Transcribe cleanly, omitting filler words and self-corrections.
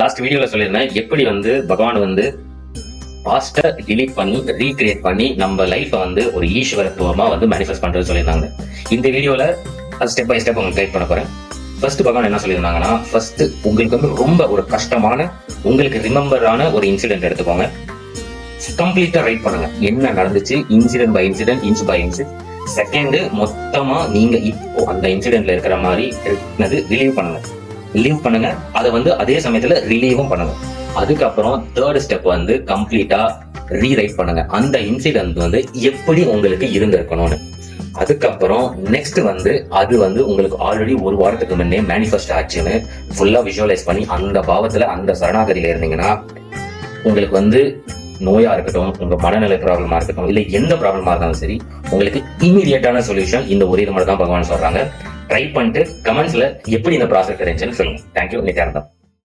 Last வீடியோல சொல்லியிருந்தேன் எப்படி பகவான் பாஸ்ட டிலீட் பண்ணி ரீக்ரியேட் பண்ணி நம்ம லைஃபை ஒரு ஈஸ்வரத்துவமா மேனிஃபெஸ்ட் பண்றது சொல்லியிருந்தாங்க. இந்த வீடியோல ஸ்டெப் பை ஸ்டெப் உங்களுக்கு கைட் பண்ண போறேன். ஃபர்ஸ்ட் பகவான் என்ன சொல்லியிருந்தாங்கன்னா, ஃபர்ஸ்ட் உங்களுக்கு ரொம்ப ஒரு கஷ்டமான உங்களுக்கு ரிமெம்பரான ஒரு இன்சிடென்ட் எடுத்துக்கோங்க. கம்ப்ளீட்டா ரைட் பண்ணுங்க, என்ன நடந்துச்சு incident by incident, inch by inch. Second, மொத்தமா நீங்க இப்போ அந்த இன்சிடென்ட்ல இருக்கிற மாதிரி ரிலீவ் பண்ணுங்க. அதை அதே சமயத்துல ரிலீவும் பண்ணுங்க. அதுக்கப்புறம் தேர்ட் ஸ்டெப் கம்ப்ளீட்டா ரீரைட் பண்ணுங்க, அந்த இன்சிடென்ட் எப்படி உங்களுக்கு இருந்திருக்கணும்னு. அதுக்கப்புறம் நெக்ஸ்ட் அது உங்களுக்கு ஆல்ரெடி ஒரு வாரத்துக்கு முன்னே மேனிஃபெஸ்ட் ஆச்சுன்னு ஃபுல்லா விஷுவலைஸ் பண்ணி அந்த பாவத்துல அந்த சரணாகதியில இருந்தீங்கன்னா உங்களுக்கு நோயா இருக்கட்டும், உங்க மனநிலை ப்ராப்ளமா இருக்கட்டும், இல்ல எந்த ப்ராப்ளமா இருந்தாலும் சரி, உங்களுக்கு இமீடியட்டான சொல்யூஷன் இந்த ஒரு இது மட்டும் தான் பகவான் சொல்றாங்க. ட்ரை பண்ணிட்டு கமெண்ட்ஸ்ல எப்படி இந்த ப்ராசஸ் இருந்துச்சுன்னு சொல்லுங்க. தேங்க்யூ. நித்யானந்தம்.